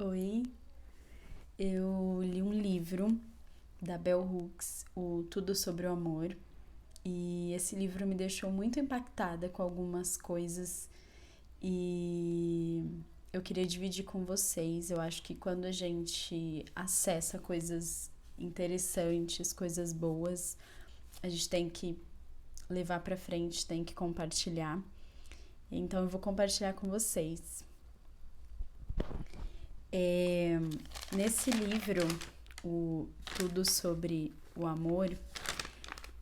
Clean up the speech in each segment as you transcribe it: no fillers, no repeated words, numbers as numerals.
Oi, eu li um livro da Bell Hooks, o Tudo sobre o Amor, e esse livro me deixou muito impactada com algumas coisas e eu queria dividir com vocês. Eu acho que quando a gente acessa coisas interessantes, coisas boas, a gente tem que levar pra frente, tem que compartilhar. Então eu vou compartilhar com vocês. É, Nesse livro, o Tudo sobre o Amor,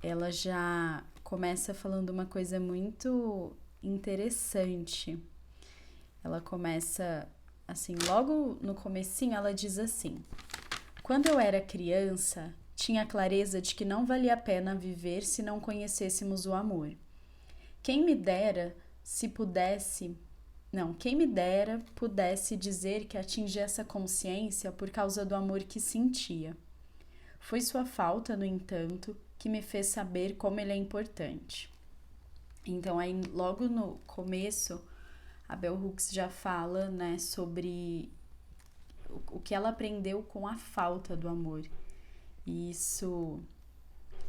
ela já começa falando uma coisa muito interessante. Ela começa assim, logo no comecinho, ela diz assim: quando eu era criança, tinha a clareza de que não valia a pena viver se não conhecêssemos o amor. Quem me dera se pudesse quem me dera pudesse dizer que atingi essa consciência por causa do amor que sentia. Foi sua falta, no entanto, que me fez saber como ele é importante. Então, aí, logo no começo, a Bell Hooks já fala, né, sobre o que ela aprendeu com a falta do amor. E isso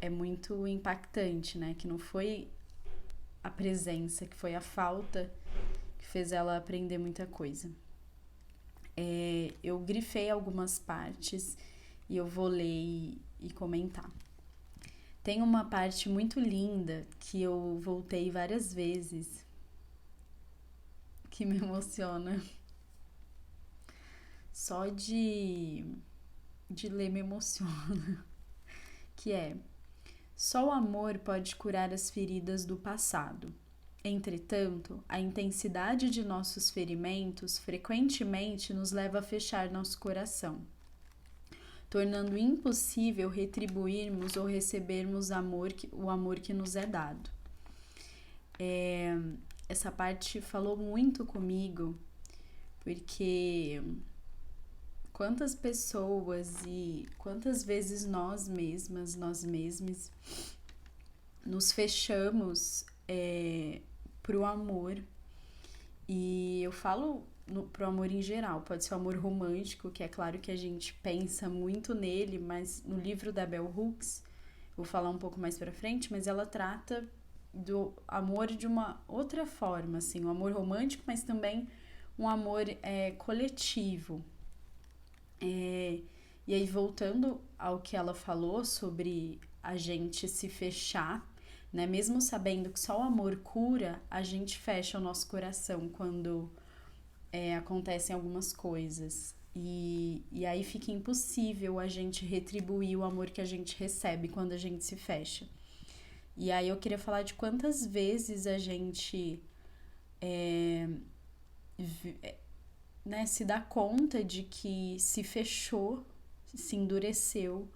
é muito impactante, né? Que não foi a presença, que foi a falta que fez ela aprender muita coisa. Eu grifei algumas partes e eu vou ler e comentar. Tem uma parte muito linda que eu voltei várias vezes, que me emociona. Só de ler me emociona. Que é: só o amor pode curar as feridas do passado. Entretanto, a intensidade de nossos ferimentos frequentemente nos leva a fechar nosso coração, tornando impossível retribuirmos ou recebermos o amor que nos é dado. Essa parte falou muito comigo, porque quantas pessoas e quantas vezes nós mesmas, nós mesmos, nos fechamos pro amor. E eu falo pro amor em geral, pode ser o amor romântico, que é claro que a gente pensa muito nele, mas no livro da Bell Hooks, vou falar um pouco mais pra frente, mas ela trata do amor de uma outra forma, assim, o amor romântico, mas também um amor coletivo. E aí, voltando ao que ela falou sobre a gente se fechar, né? Mesmo sabendo que só o amor cura, a gente fecha o nosso coração quando acontecem algumas coisas. E aí fica impossível a gente retribuir o amor que a gente recebe quando a gente se fecha. E aí eu queria falar de quantas vezes a gente se dá conta de que se fechou, se endureceu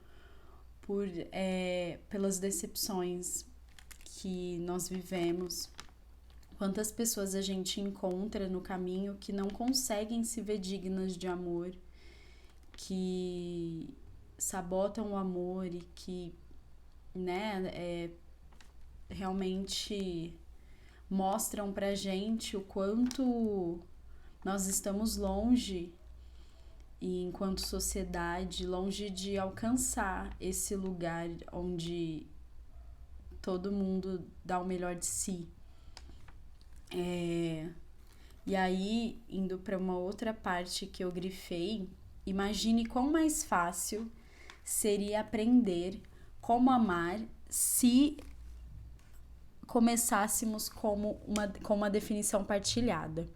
pelas decepções que nós vivemos. Quantas pessoas a gente encontra no caminho que não conseguem se ver dignas de amor, que sabotam o amor e que, né, realmente mostram pra gente o quanto nós estamos longe, e enquanto sociedade, longe de alcançar esse lugar onde todo mundo dá o melhor de si. E aí, indo para uma outra parte que eu grifei, imagine quão mais fácil seria aprender como amar se começássemos com uma definição partilhada.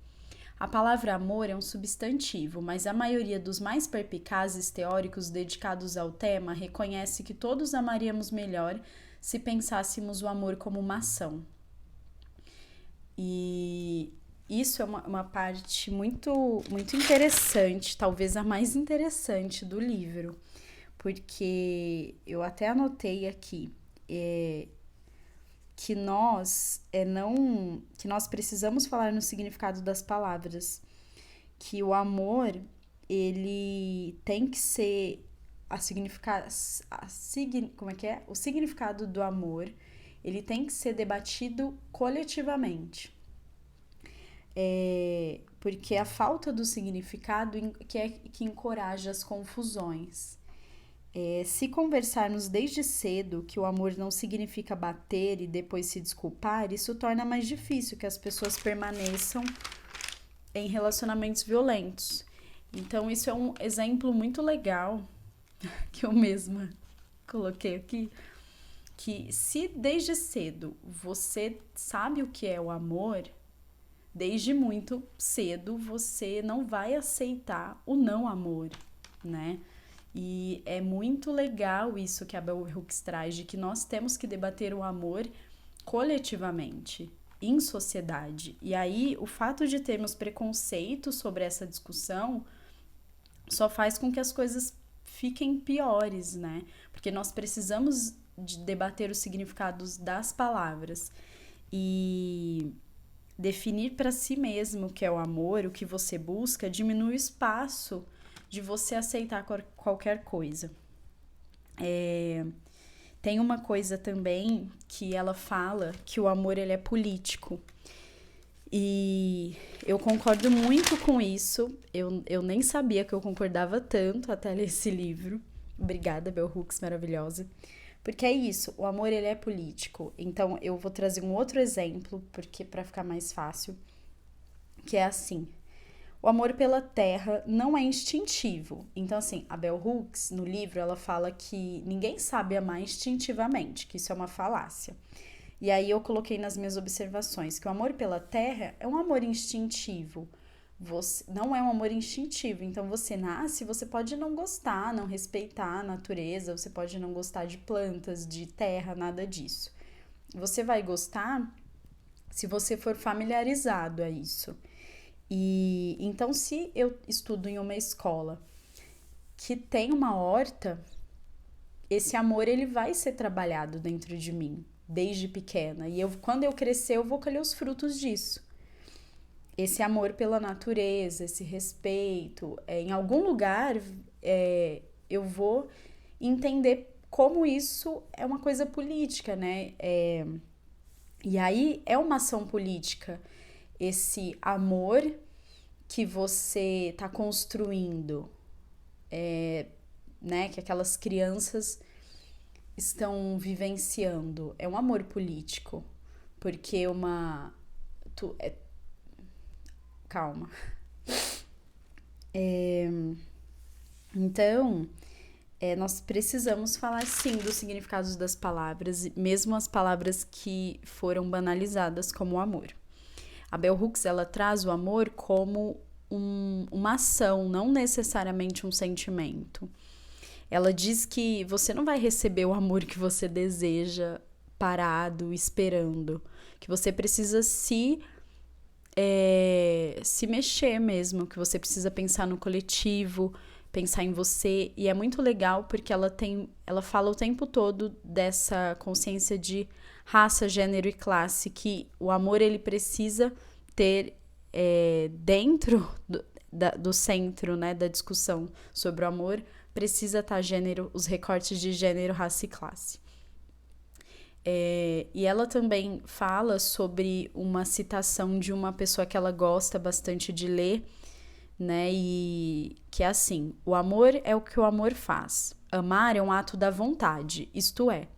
A palavra amor é um substantivo, mas a maioria dos mais perspicazes teóricos dedicados ao tema reconhece que todos amaríamos melhor se pensássemos o amor como uma ação. E isso é uma parte muito, muito interessante, talvez a mais interessante do livro, porque eu até anotei aqui que nós precisamos falar no significado das palavras, que o amor, ele tem que ser o significado do amor, ele tem que ser debatido coletivamente. porque a falta do significado que encoraja as confusões. Se conversarmos desde cedo que o amor não significa bater e depois se desculpar, isso torna mais difícil que as pessoas permaneçam em relacionamentos violentos. Então, isso é um exemplo muito legal que eu mesma coloquei aqui, que se desde cedo você sabe o que é o amor, desde muito cedo você não vai aceitar o não amor, né? E é muito legal isso que a Bell Hooks traz, de que nós temos que debater o amor coletivamente, em sociedade. E aí, o fato de termos preconceito sobre essa discussão só faz com que as coisas fiquem piores, né? Porque nós precisamos de debater os significados das palavras e definir para si mesmo o que é o amor, o que você busca, diminui o espaço de você aceitar qualquer coisa. Tem uma coisa também que ela fala que o amor ele é político. E eu concordo muito com isso. Eu nem sabia que eu concordava tanto até ler esse livro. Obrigada, Bell Hooks, maravilhosa. Porque é isso, o amor ele é político. Então eu vou trazer um outro exemplo, porque para ficar mais fácil, que é assim. O amor pela terra não é instintivo. Então, assim, a Bell Hooks, no livro, ela fala que ninguém sabe amar instintivamente, que isso é uma falácia. E aí eu coloquei nas minhas observações que o amor pela terra é um amor instintivo. Não é um amor instintivo. Então, você nasce, você pode não gostar, não respeitar a natureza, você pode não gostar de plantas, de terra, nada disso. Você vai gostar se você for familiarizado a isso. E então, se eu estudo em uma escola que tem uma horta, esse amor ele vai ser trabalhado dentro de mim desde pequena. E quando eu crescer, eu vou colher os frutos disso. Esse amor pela natureza, esse respeito, em algum lugar eu vou entender como isso é uma coisa política, né? E aí é uma ação política. Esse amor que você está construindo, né, que aquelas crianças estão vivenciando, é um amor político, porque calma. Então, nós precisamos falar sim dos significados das palavras, mesmo as palavras que foram banalizadas como o amor. A Bell Hooks, ela traz o amor como uma ação, não necessariamente um sentimento. Ela diz que você não vai receber o amor que você deseja parado, esperando. Que você precisa se mexer mesmo, que você precisa pensar no coletivo, pensar em você. E é muito legal porque ela fala o tempo todo dessa consciência de raça, gênero e classe, que o amor ele precisa ter dentro do centro, né, da discussão sobre o amor, precisa estar os recortes de gênero, raça e classe. E ela também fala sobre uma citação de uma pessoa que ela gosta bastante de ler, né, e que é assim: o amor é o que o amor faz. Amar é um ato da vontade, isto é,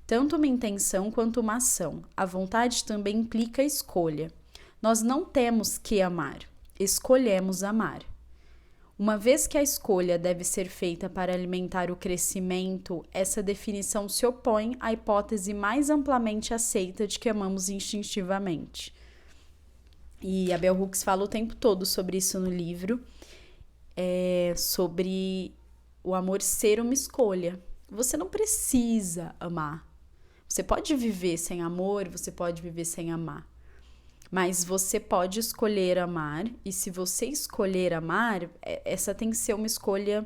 tanto uma intenção quanto uma ação. A vontade também implica escolha. Nós não temos que amar, escolhemos amar. Uma vez que a escolha deve ser feita para alimentar o crescimento, essa definição se opõe à hipótese mais amplamente aceita de que amamos instintivamente. E a Bell Hooks fala o tempo todo sobre isso no livro, sobre o amor ser uma escolha. Você não precisa amar. Você pode viver sem amor, você pode viver sem amar. Mas você pode escolher amar, e se você escolher amar, essa tem que ser uma escolha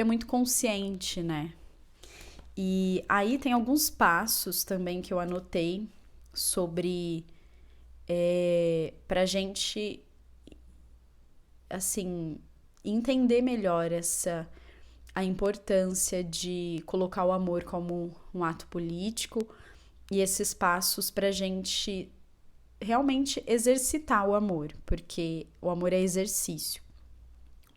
muito consciente, né? E aí tem alguns passos também que eu anotei sobre pra gente, assim, entender melhor a importância de colocar o amor como um ato político, e esses passos pra gente realmente exercitar o amor, porque o amor é exercício.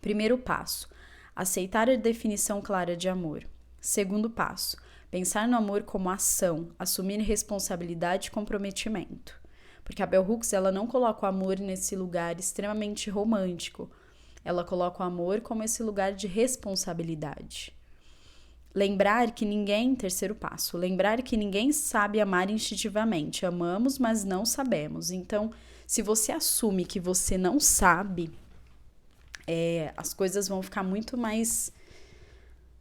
Primeiro passo, aceitar a definição clara de amor. Segundo passo, pensar no amor como ação, assumir responsabilidade e comprometimento. Porque a Bell Hooks, ela não coloca o amor nesse lugar extremamente romântico. Ela coloca o amor como esse lugar de responsabilidade. Terceiro passo, lembrar que ninguém sabe amar instintivamente. Amamos, mas não sabemos. Então, se você assume que você não sabe, as coisas vão ficar muito mais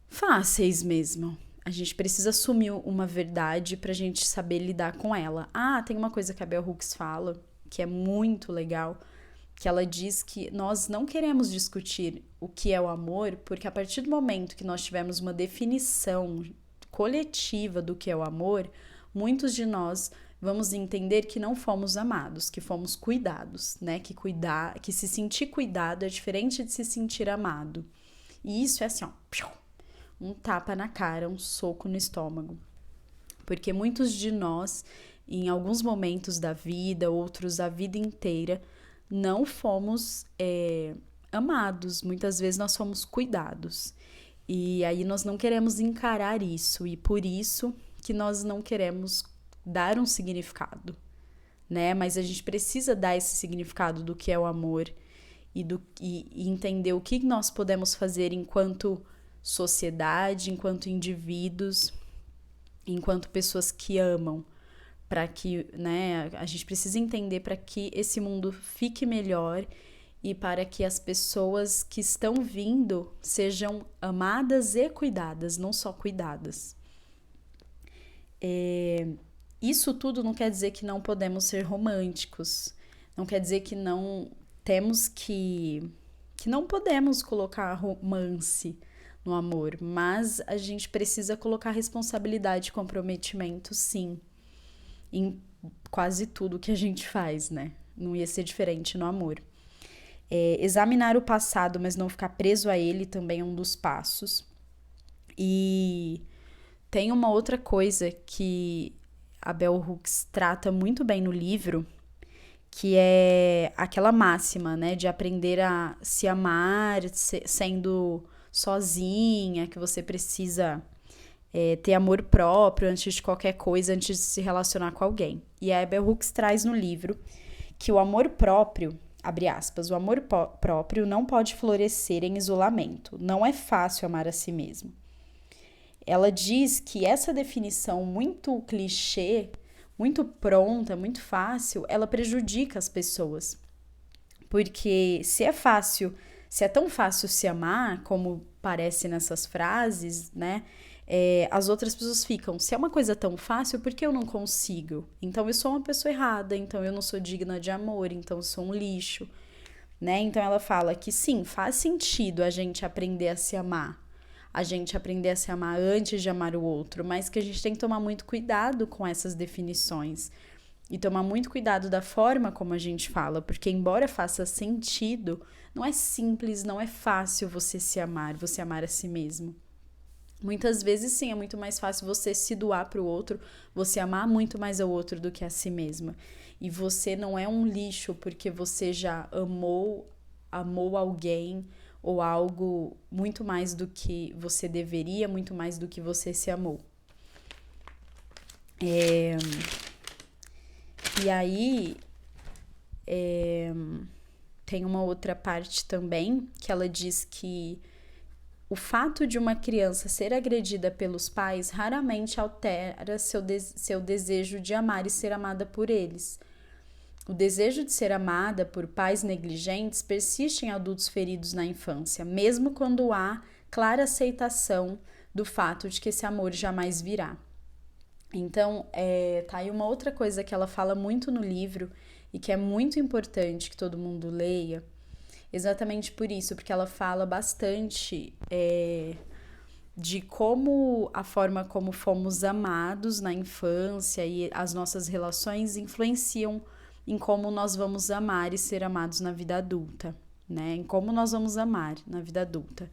fáceis mesmo. A gente precisa assumir uma verdade pra gente saber lidar com ela. Tem uma coisa que a Bell Hooks fala, que é muito legal, que ela diz que nós não queremos discutir o que é o amor, porque a partir do momento que nós tivermos uma definição coletiva do que é o amor, muitos de nós vamos entender que não fomos amados, que fomos cuidados, né? Que se sentir cuidado é diferente de se sentir amado. E isso é assim, um tapa na cara, um soco no estômago. Porque muitos de nós, em alguns momentos da vida, outros a vida inteira, não fomos amados. Muitas vezes nós fomos cuidados. E aí nós não queremos encarar isso. E por isso que nós não queremos dar um significado, né? Mas a gente precisa dar esse significado do que é o amor e entender o que nós podemos fazer enquanto sociedade, enquanto indivíduos, enquanto pessoas que amam, para que, né, a gente precisa entender para que esse mundo fique melhor e para que as pessoas que estão vindo sejam amadas e cuidadas, não só cuidadas. Isso tudo não quer dizer que não podemos ser românticos, não quer dizer que não temos que não podemos colocar romance no amor, mas a gente precisa colocar responsabilidade e comprometimento, sim, em quase tudo que a gente faz, né? Não ia ser diferente no amor. Examinar o passado, mas não ficar preso a ele, também é um dos passos. E tem uma outra coisa que a Bell Hooks trata muito bem no livro, que é aquela máxima, né? De aprender a se amar sendo sozinha, que você precisa ter amor próprio antes de qualquer coisa, antes de se relacionar com alguém. E a Bell Hooks traz no livro que o amor próprio, abre aspas, o amor próprio não pode florescer em isolamento. Não é fácil amar a si mesmo. Ela diz que essa definição muito clichê, muito pronta, muito fácil, ela prejudica as pessoas. Porque se é tão fácil se amar, como parece nessas frases, né? As outras pessoas ficam, se é uma coisa tão fácil, por que eu não consigo? Então eu sou uma pessoa errada, então eu não sou digna de amor, então eu sou um lixo, né? Então ela fala que sim, faz sentido a gente aprender a se amar, a gente aprender a se amar antes de amar o outro, mas que a gente tem que tomar muito cuidado com essas definições e tomar muito cuidado da forma como a gente fala, porque embora faça sentido, não é simples, não é fácil você amar a si mesmo. Muitas vezes, sim, é muito mais fácil você se doar para o outro, você amar muito mais ao outro do que a si mesma. E você não é um lixo porque você já amou alguém ou algo muito mais do que você deveria, muito mais do que você se amou. E aí, tem uma outra parte também que ela diz que o fato de uma criança ser agredida pelos pais raramente altera seu desejo de amar e ser amada por eles. O desejo de ser amada por pais negligentes persiste em adultos feridos na infância, mesmo quando há clara aceitação do fato de que esse amor jamais virá. Então, tá aí uma outra coisa que ela fala muito no livro e que é muito importante que todo mundo leia, exatamente por isso, porque ela fala bastante de como a forma como fomos amados na infância e as nossas relações influenciam em como nós vamos amar e ser amados na vida adulta, né? Em como nós vamos amar na vida adulta.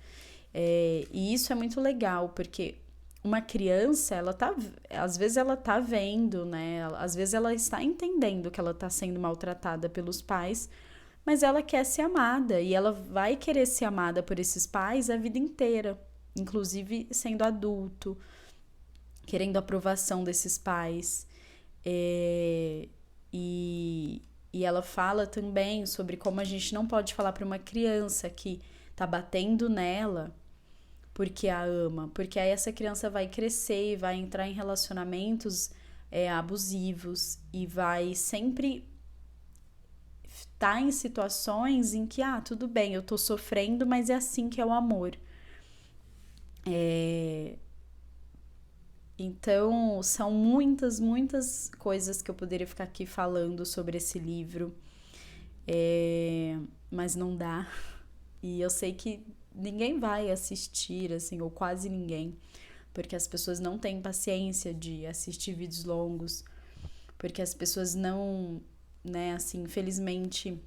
E isso é muito legal, porque uma criança, às vezes ela tá vendo, né? Às vezes ela está entendendo que ela tá sendo maltratada pelos pais, mas ela quer ser amada e ela vai querer ser amada por esses pais a vida inteira, inclusive sendo adulto, querendo a aprovação desses pais. É, e ela fala também sobre como a gente não pode falar para uma criança que tá batendo nela porque a ama, porque aí essa criança vai crescer e vai entrar em relacionamentos abusivos e vai sempre estar em situações em que, tudo bem, eu tô sofrendo, mas é assim que é o amor. É, Então, são muitas, muitas coisas que eu poderia ficar aqui falando sobre esse livro, mas não dá. E eu sei que ninguém vai assistir, assim, ou quase ninguém, porque as pessoas não têm paciência de assistir vídeos longos, porque as pessoas não, né, assim, infelizmente,